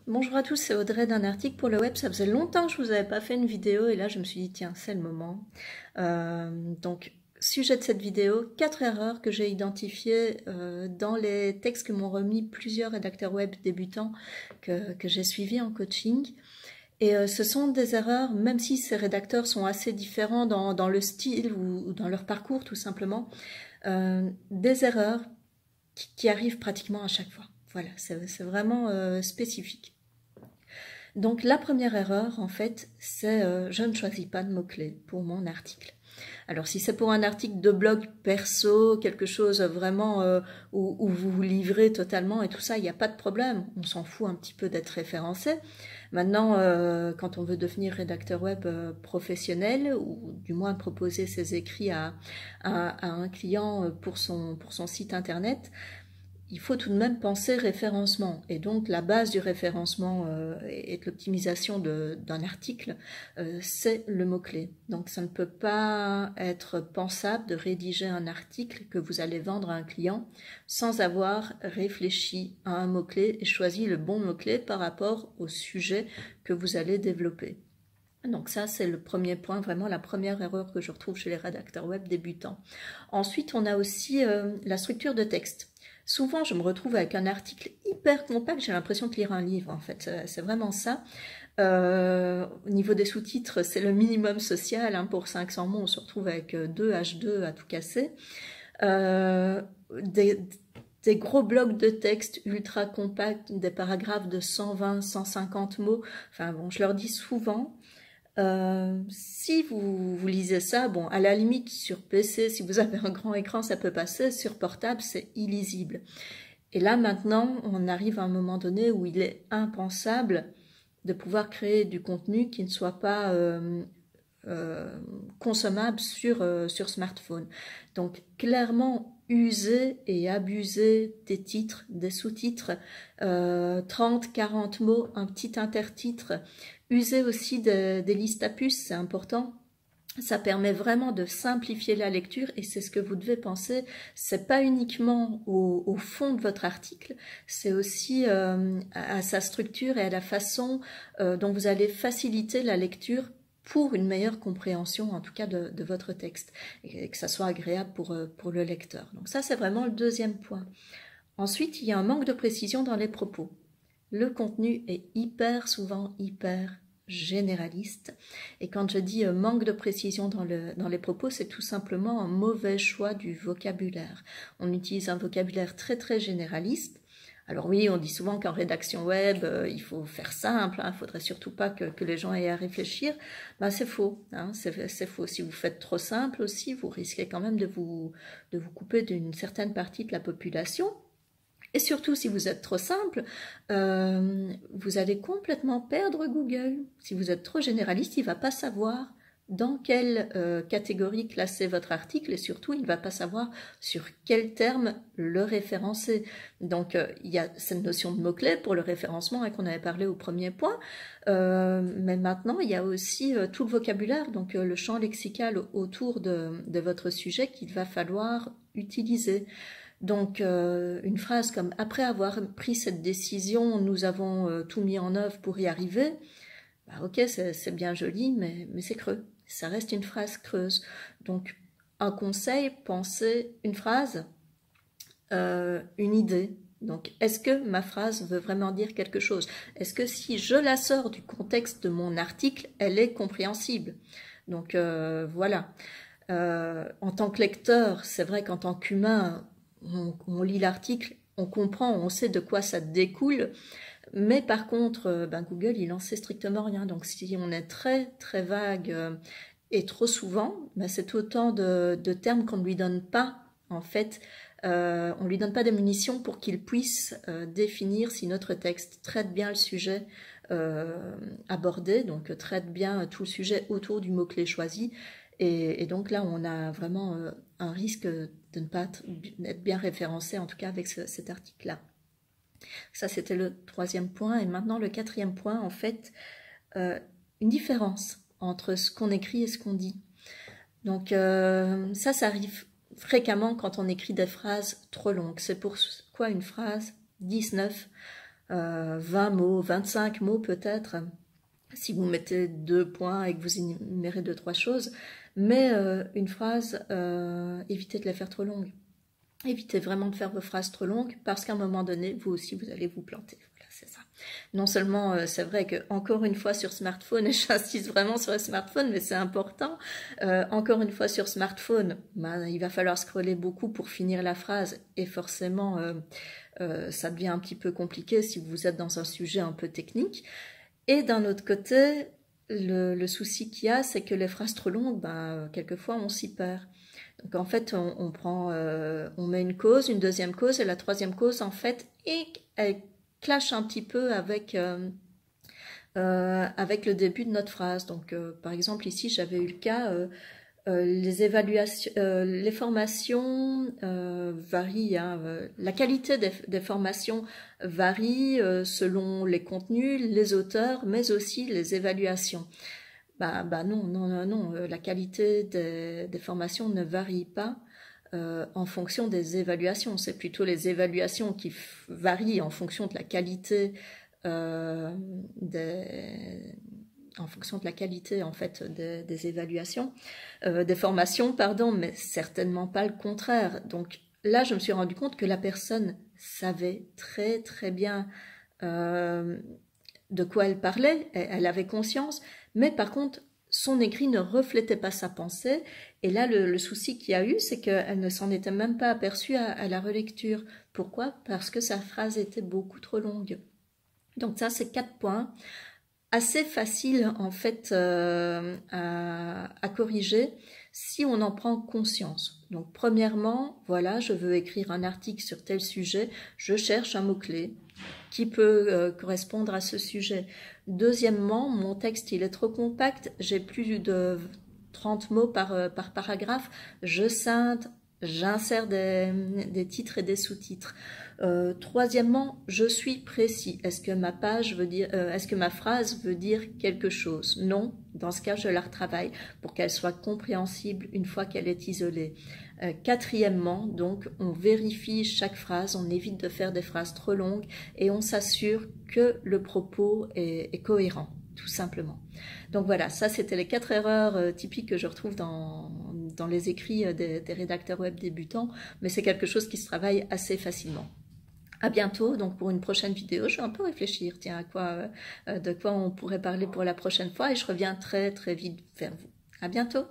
Bonjour à tous, c'est Audrey d'un article pour le web. Ça faisait longtemps que je vous avais pas fait une vidéo et là je me suis dit tiens c'est le moment. Donc sujet de cette vidéo, 4 erreurs que j'ai identifiées dans les textes que m'ont remis plusieurs rédacteurs web débutants que j'ai suivis en coaching. Et ce sont des erreurs, même si ces rédacteurs sont assez différents dans le style ou dans leur parcours tout simplement, des erreurs qui arrivent pratiquement à chaque fois. Voilà, c'est vraiment spécifique. Donc la première erreur, en fait, c'est je ne choisis pas de mots-clés pour mon article. Alors si c'est pour un article de blog perso, quelque chose vraiment où vous vous livrez totalement et tout ça, il n'y a pas de problème. On s'en fout un petit peu d'être référencé. Maintenant, quand on veut devenir rédacteur web professionnel, ou du moins proposer ses écrits à un client pour son site internet, il faut tout de même penser référencement. Et donc, la base du référencement et de l'optimisation d'un article, c'est le mot-clé. Donc, ça ne peut pas être pensable de rédiger un article que vous allez vendre à un client sans avoir réfléchi à un mot-clé et choisi le bon mot-clé par rapport au sujet que vous allez développer. Donc ça, c'est le premier point, vraiment la première erreur que je retrouve chez les rédacteurs web débutants. Ensuite, on a aussi la structure de texte. Souvent, je me retrouve avec un article hyper compact, j'ai l'impression de lire un livre, en fait, c'est vraiment ça. Au niveau des sous-titres, c'est le minimum social, hein, pour 500 mots, on se retrouve avec 2 H2 à tout casser. Des gros blocs de texte ultra compacts, des paragraphes de 120, 150 mots, enfin bon, je leur dis souvent, si vous lisez ça, bon, à la limite sur PC, si vous avez un grand écran, ça peut passer. Sur portable, c'est illisible. Et là, maintenant, on arrive à un moment donné où il est impensable de pouvoir créer du contenu qui ne soit pas consommable sur smartphone. Donc, clairement, user et abuser des titres, des sous-titres, 30, 40 mots, un petit intertitre. User aussi des listes à puces, c'est important. Ça permet vraiment de simplifier la lecture et c'est ce que vous devez penser. C'est pas uniquement au fond de votre article, c'est aussi à sa structure et à la façon dont vous allez faciliter la lecture pour une meilleure compréhension, en tout cas de votre texte, et que ça soit agréable pour le lecteur. Donc ça, c'est vraiment le deuxième point. Ensuite, il y a un manque de précision dans les propos. Le contenu est souvent hyper généraliste. Et quand je dis manque de précision dans les propos, c'est tout simplement un mauvais choix du vocabulaire. On utilise un vocabulaire très généraliste. Alors oui, on dit souvent qu'en rédaction web, il faut faire simple, hein, il ne faudrait surtout pas que les gens aient à réfléchir. Ben, c'est faux, hein, c'est faux. Si vous faites trop simple aussi, vous risquez quand même de vous couper d'une certaine partie de la population. Et surtout, si vous êtes trop simple, vous allez complètement perdre Google. Si vous êtes trop généraliste, il ne va pas savoir dans quelle catégorie classer votre article et surtout, il ne va pas savoir sur quel terme le référencer. Donc, il y a cette notion de mots-clés pour le référencement et qu'on avait parlé au premier point. Mais maintenant, il y a aussi tout le vocabulaire, donc le champ lexical autour de votre sujet qu'il va falloir utiliser. Donc, une phrase comme « Après avoir pris cette décision, nous avons tout mis en œuvre pour y arriver », bah, ok, c'est bien joli, mais c'est creux. Ça reste une phrase creuse. Donc, un conseil, pensez une phrase, une idée. Donc, est-ce que ma phrase veut vraiment dire quelque chose? Est-ce que si je la sors du contexte de mon article, elle est compréhensible? Donc, voilà. En tant que lecteur, c'est vrai qu'en tant qu'humain, on lit l'article, on comprend, on sait de quoi ça découle, mais par contre, Google, il en sait strictement rien. Donc si on est très vague et trop souvent, c'est autant de termes qu'on ne lui donne pas, en fait, on ne lui donne pas de munitions pour qu'il puisse définir si notre texte traite bien le sujet abordé, donc traite bien tout le sujet autour du mot-clé choisi. Et donc là, on a vraiment un risque de ne pas être bien référencé, en tout cas avec cet article-là. Ça, c'était le troisième point. Et maintenant, le quatrième point, en fait, une différence entre ce qu'on écrit et ce qu'on dit. Donc ça arrive fréquemment quand on écrit des phrases trop longues. C'est pourquoi une phrase 19 20 mots, 25 mots peut-être, si vous mettez 2 points et que vous énumérez 2-3 choses, mais une phrase, évitez de la faire trop longue. Évitez vraiment de faire vos phrases trop longues, parce qu'à un moment donné, vous aussi, vous allez vous planter. Voilà, c'est ça. Non seulement, c'est vrai que encore une fois sur smartphone, et j'insiste vraiment sur le smartphone, mais c'est important, encore une fois sur smartphone, il va falloir scroller beaucoup pour finir la phrase, et forcément, ça devient un petit peu compliqué si vous êtes dans un sujet un peu technique. Et d'un autre côté, le souci qu'il y a, c'est que les phrases trop longues, quelquefois on s'y perd. Donc en fait, on met une cause, une deuxième cause, et la troisième cause, en fait, elle clash un petit peu avec le début de notre phrase. Donc par exemple ici, j'avais eu le cas, les évaluations, les formations varient, hein, la qualité des formations varie selon les contenus, les auteurs, mais aussi les évaluations. Non, la qualité des formations ne varie pas en fonction des évaluations. C'est plutôt les évaluations qui varient en fonction de la qualité en fonction de la qualité en fait des évaluations, des formations, pardon, mais certainement pas le contraire. Donc là, je me suis rendu compte que la personne savait très très bien de quoi elle parlait, elle avait conscience, mais par contre, son écrit ne reflétait pas sa pensée, et là, le souci qu'il y a eu, c'est qu'elle ne s'en était même pas aperçue à la relecture. Pourquoi? Parce que sa phrase était beaucoup trop longue. Donc ça, c'est 4 points, assez faciles en fait à corriger si on en prend conscience. Donc premièrement, voilà, je veux écrire un article sur tel sujet, je cherche un mot-clé qui peut correspondre à ce sujet. Deuxièmement, mon texte il est trop compact, j'ai plus de 30 mots par paragraphe, je scinde, j'insère des titres et des sous-titres. Troisièmement, je suis précis. Est-ce que ma page veut dire, est-ce que ma phrase veut dire quelque chose? Non. Dans ce cas, je la retravaille pour qu'elle soit compréhensible une fois qu'elle est isolée. Quatrièmement, donc, on vérifie chaque phrase, on évite de faire des phrases trop longues et on s'assure que le propos est cohérent, tout simplement. Donc voilà, ça c'était les 4 erreurs typiques que je retrouve dans les écrits des rédacteurs web débutants, mais c'est quelque chose qui se travaille assez facilement. À bientôt, donc pour une prochaine vidéo, je vais un peu réfléchir, tiens, de quoi on pourrait parler pour la prochaine fois, et je reviens très très vite vers vous. À bientôt.